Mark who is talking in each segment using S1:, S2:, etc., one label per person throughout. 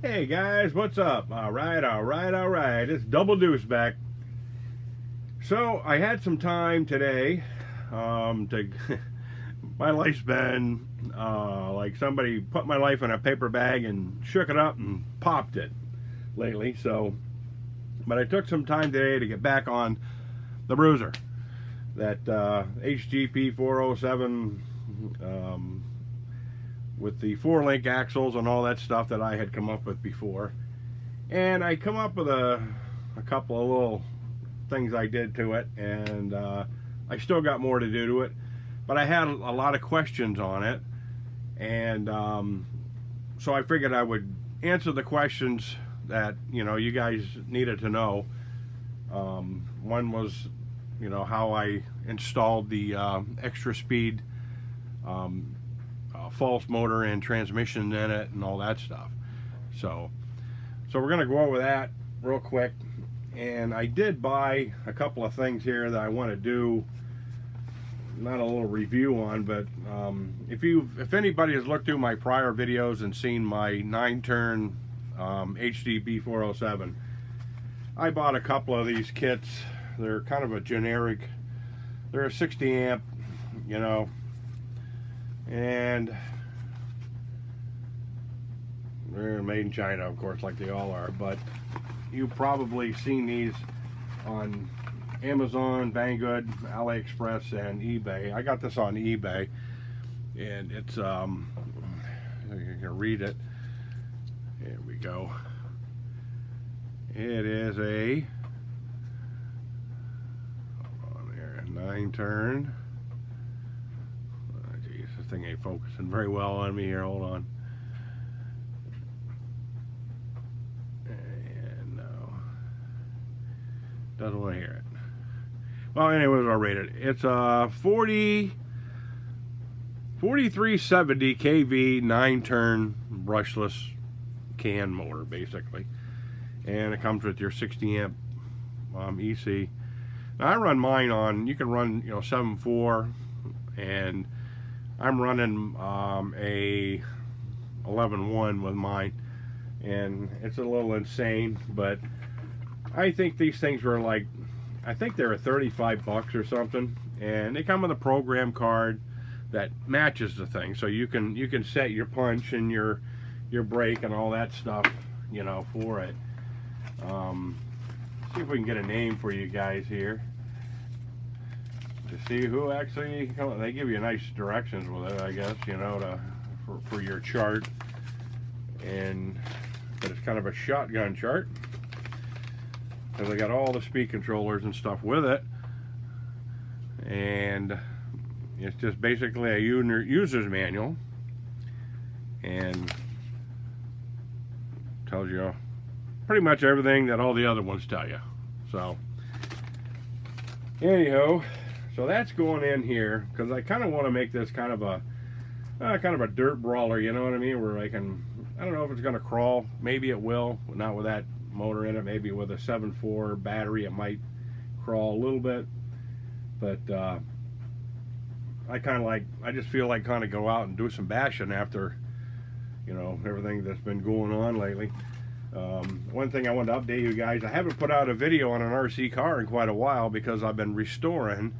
S1: Hey guys, what's up? All right. It's Double Deuce back. So I had some time today. To my life's been like somebody put my life in a paper bag and shook it up and popped it lately. So, but I took some time today to get back on the bruiser, that hgp407. With the 4-link axles and all that stuff that I had come up with before. And I come up with a couple of little things I did to it, and I still got more to do to it, but I had a lot of questions on it, and so I figured I would answer the questions that you guys needed to know. One was how I installed the extra speed false motor and transmission in it and all that stuff. So we're gonna go over that real quick. And I did buy a couple of things here that I want to do, not a little review on, but if anybody has looked through my prior videos and seen my 9-turn hgp407, I bought a couple of these kits. They're kind of a generic, they're a 60 amp, and they're made in China, of course, like they all are, but you've probably seen these on Amazon, Banggood, AliExpress, and eBay. I got this on eBay, and it's you can read it. Here we go. It is a, hold on there, 9-turn. This thing ain't focusing very well on me here. Hold on. And no, doesn't want to hear it. Well, anyways, I'll rate it. It's a 4370 kV 9-turn brushless can motor, basically, and it comes with your 60 amp EC. Now I run mine on, you can run 7.4, and I'm running a 11.1 with mine, and it's a little insane, but I think these things were like, I think they were 35 bucks or something, and they come with a program card that matches the thing, so you can set your punch and your brake and all that stuff, for it. See if we can get a name for you guys here to see who actually, they give you nice directions with it, I guess, for your chart. And but it's kind of a shotgun chart, because I got all the speed controllers and stuff with it, and it's just basically a user's manual, and tells you pretty much everything that all the other ones tell you. So anyhow, so that's going in here, because I kind of want to make this kind of a dirt brawler, you know what I mean, where I don't know if it's going to crawl. Maybe it will, not with that motor in it. Maybe with a 7.4 battery it might crawl a little bit, but I just feel like kind of go out and do some bashing after everything that's been going on lately. One thing I wanted to update you guys, I haven't put out a video on an RC car in quite a while, because I've been restoring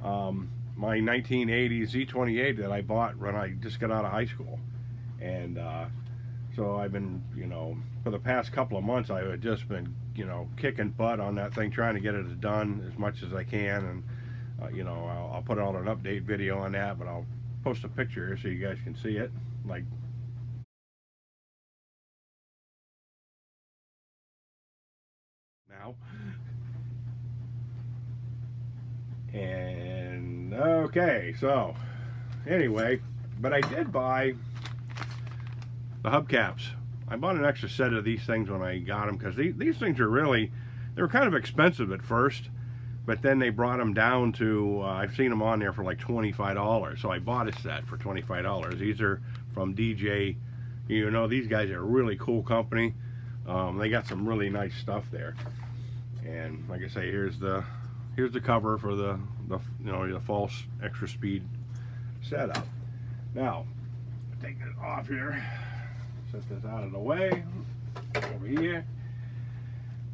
S1: my 1980 Z28 that I bought when I just got out of high school. And so I've been, for the past couple of months, I've just been, kicking butt on that thing, trying to get it done as much as I can. And I'll put out an update video on that, but I'll post a picture here so you guys can see it, like now. And okay, so anyway, but I did buy the hubcaps. I bought an extra set of these things when I got them, because these things are really, they were kind of expensive at first, but then they brought them down to I've seen them on there for like $25, so I bought a set for $25. These are from DJ. These guys are a really cool company. They got some really nice stuff there, and like I say, here's the cover for the false extra speed setup. Now take it off here. set this out of the way over here.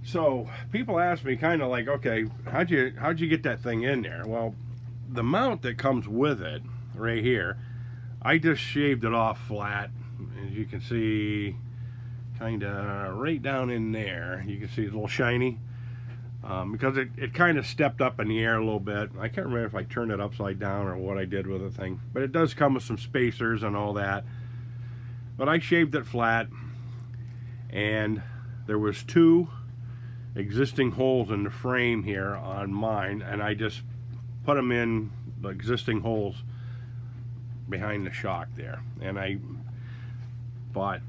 S1: So people ask me kind of like, okay, how'd you get that thing in there? Well, the mount that comes with it right here, I just shaved it off flat. As you can see, kind of right down in there, you can see it's a little shiny, because it kind of stepped up in the air a little bit. I can't remember if I turned it upside down or what I did with the thing, but it does come with some spacers and all that. But I shaved it flat, and there was 2 existing holes in the frame here on mine, and I just put them in the existing holes behind the shock there. And I bought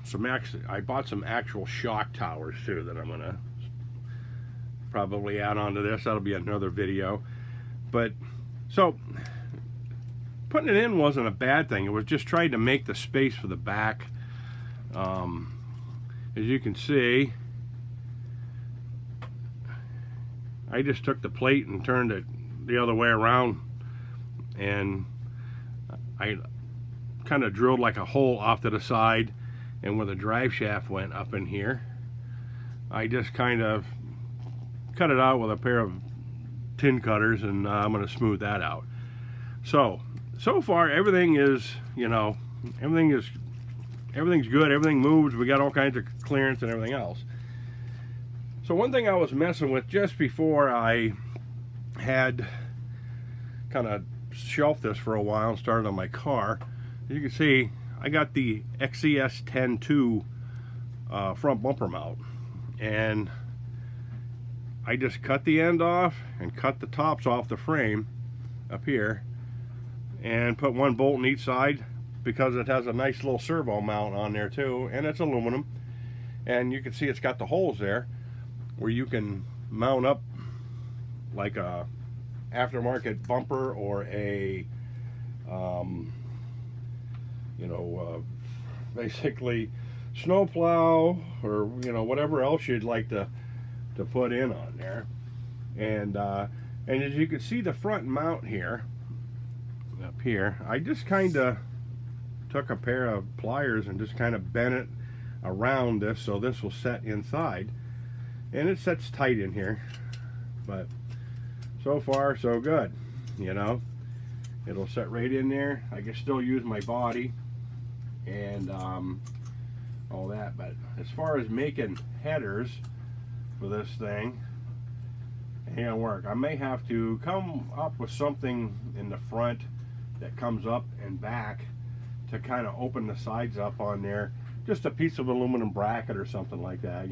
S1: some actual shock towers too that I'm gonna probably add on to this. That'll be another video. But so putting it in wasn't a bad thing. It was just trying to make the space for the back. As you can see, I just took the plate and turned it the other way around, and I kind of drilled like a hole off to the side, and where the drive shaft went up in here, I just kind of cut it out with a pair of tin cutters, and I'm going to smooth that out. So far everything is, you know, everything's good, everything moves, we got all kinds of clearance and everything else. So one thing I was messing with just before I had kind of shelved this for a while and started on my car, as you can see, I got the XCS-10-2 front bumper mount, and I just cut the end off and cut the tops off the frame up here and put 1 bolt in each side, because it has a nice little servo mount on there too, and it's aluminum, and you can see it's got the holes there where you can mount up like a aftermarket bumper or a basically snowplow, or whatever else you'd like to put in on there. And as you can see, the front mount here up here, I just kind of took a pair of pliers and just kind of bent it around this so this will set inside, and it sets tight in here. But so far so good, it'll set right in there. I can still use my body and all that, but as far as making headers for this thing, it ain't gonna work. I may have to come up with something in the front that comes up and back to kind of open the sides up on there, just a piece of aluminum bracket or something like that,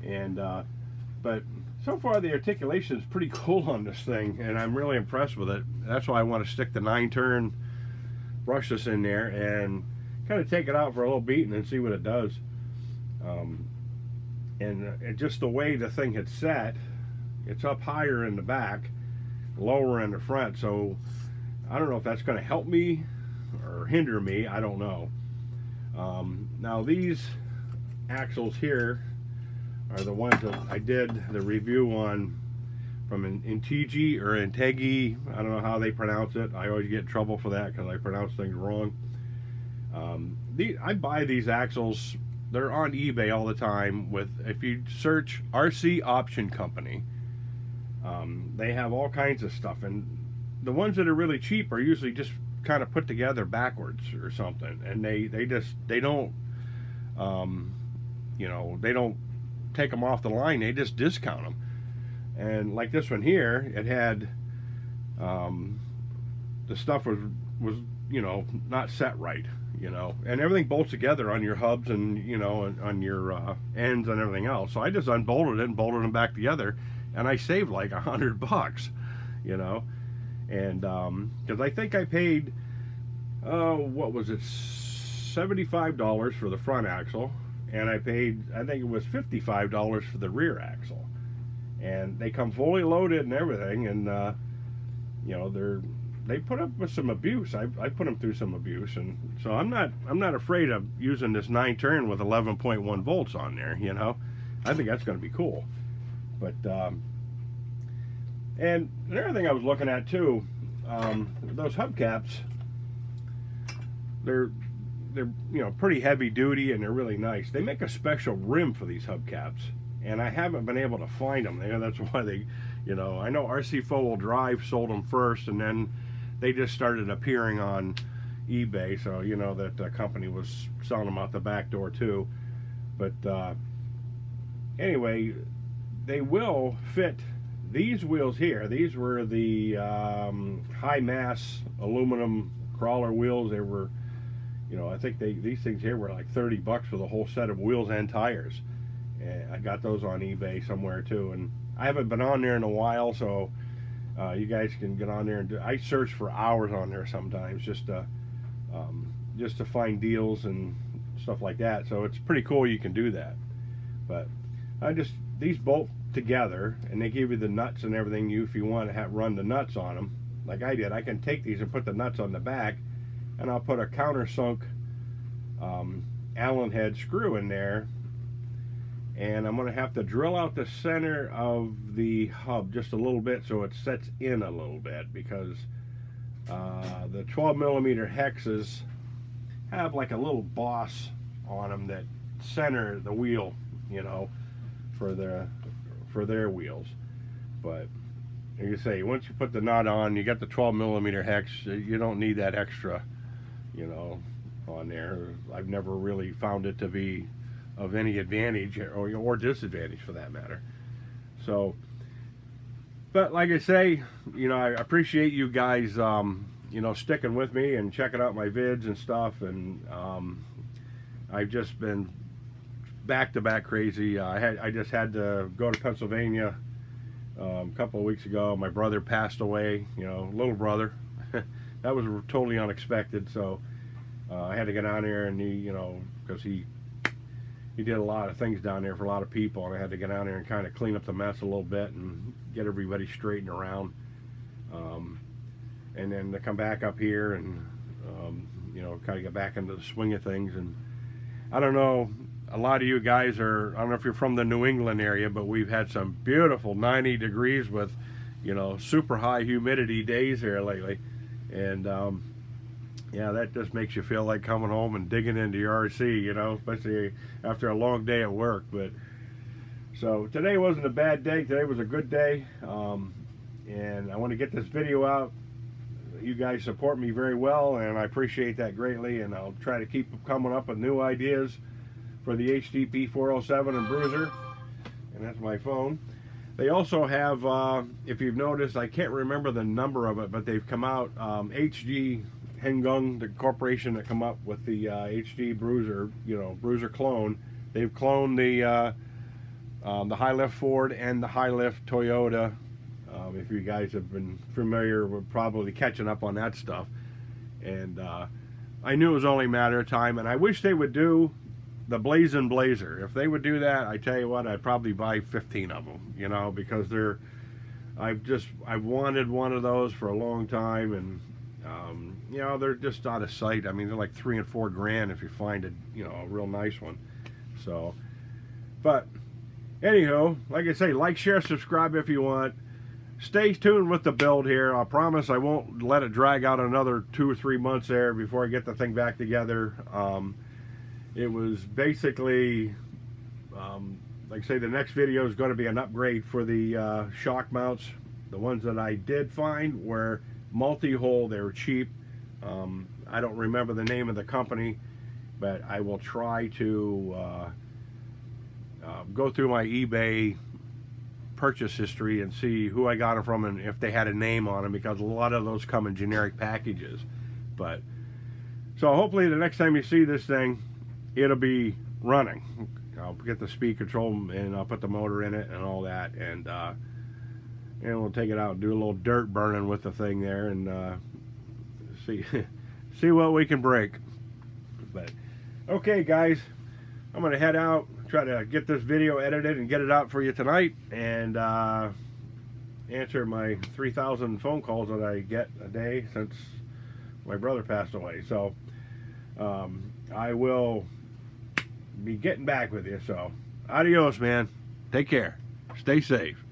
S1: and but so far the articulation is pretty cool on this thing, and I'm really impressed with it. That's why I want to stick the 9-turn brushless in there and kind of take it out for a little beating and see what it does. And just the way the thing had set, it's up higher in the back, lower in the front, so I don't know if that's going to help me or hinder me, I don't know. Now these axles here are the ones that I did the review on from Integi or Integi. I don't know how they pronounce it. I always get in trouble for that because I pronounce things wrong. I buy these axles, they're on eBay all the time. If you search RC Option Company, they have all kinds of stuff, and the ones that are really cheap are usually just kind of put together backwards or something, and they don't they don't take them off the line, they just discount them. And like this one here, it had the stuff was not set right, and everything bolts together on your hubs and on your ends and everything else. So I just unbolted it and bolted them back together, and I saved like $100, and because I think I paid what was it, $75 for the front axle, and I think it was $55 for the rear axle, and they come fully loaded and everything, and they put up with some abuse. I put them through some abuse, and so I'm not afraid of using this 9-turn with 11.1 volts on there. I think that's going to be cool. But and another thing I was looking at too, those hubcaps, they're you know, pretty heavy duty, and they're really nice. They make a special rim for these hubcaps, and I haven't been able to find them there. That's why they, you know, I know RC Four-Wheel Drive sold them first, and then they just started appearing on eBay, so you know that the company was selling them out the back door too. But anyway, they will fit these wheels here. These were the high mass aluminum crawler wheels. They were, you know, I think these things here were like 30 bucks for the whole set of wheels and tires. And I got those on eBay somewhere too, and I haven't been on there in a while, so you guys can get on there and I search for hours on there sometimes just to find deals and stuff like that. So it's pretty cool you can do that. But these bolt together, and they give you the nuts and everything if you want to run the nuts on them like I did. I can take these and put the nuts on the back, and I'll put a countersunk Allen head screw in there, and I'm going to have to drill out the center of the hub just a little bit so it sets in a little bit, because the 12mm hexes have like a little boss on them that center the wheel, you know, for their wheels. But like you say, once you put the nut on, you got the 12mm hex, you don't need that extra, you know, on there. I've never really found it to be of any advantage or disadvantage for that matter. So, but like I say, you know, I appreciate you guys, you know, sticking with me and checking out my vids and stuff. And I've just been back-to-back crazy. I just had to go to Pennsylvania a couple of weeks ago. My brother passed away, you know, little brother. That was totally unexpected. So I had to get down there, and you know, because he did a lot of things down there for a lot of people, and I had to get down there and kind of clean up the mess a little bit and get everybody straightened around, and then to come back up here and you know, kind of get back into the swing of things. And I don't know, a lot of you guys are, I don't know if you're from the New England area, but we've had some beautiful 90 degrees with, you know, super high humidity days here lately. And yeah, that just makes you feel like coming home and digging into your RC, you know, especially after a long day at work. But so today wasn't a bad day. Today was a good day. And I want to get this video out. You guys support me very well, and I appreciate that greatly. And I'll try to keep coming up with new ideas for the hgp407 and Bruiser. And that's my phone. They also have, if you've noticed, I can't remember the number of it, but they've come out, HG Hengung, the corporation that come up with the HD Bruiser, you know, Bruiser clone. They've cloned the high lift Ford and the high lift Toyota. If you guys have been familiar, we're probably catching up on that stuff. And I knew it was only a matter of time, and I wish they would do the Blazin' Blazer. If they would do that, I tell you what, I'd probably buy 15 of them, you know, because I've wanted one of those for a long time, and you know, they're just out of sight. I mean, they're like $3 and $4 grand if you find a, you know, a real nice one. So, but anyhow, like I say, like, share, subscribe if you want. Stay tuned with the build here. I promise I won't let it drag out another 2 or 3 months there before I get the thing back together. It was basically, like I say, the next video is going to be an upgrade for the shock mounts. The ones that I did find were multi-hole. They were cheap. I don't remember the name of the company, but I will try to go through my eBay purchase history and see who I got them from and if they had a name on them, because a lot of those come in generic packages. But so hopefully the next time you see this thing, it'll be running. I'll get the speed control and I'll put the motor in it and all that, and we'll take it out and do a little dirt burning with the thing there, and see what we can break. But okay, guys, I'm gonna head out, try to get this video edited and get it out for you tonight, and answer my 3,000 phone calls that I get a day since my brother passed away. So I will be getting back with you. So adios, man. Take care. Stay safe.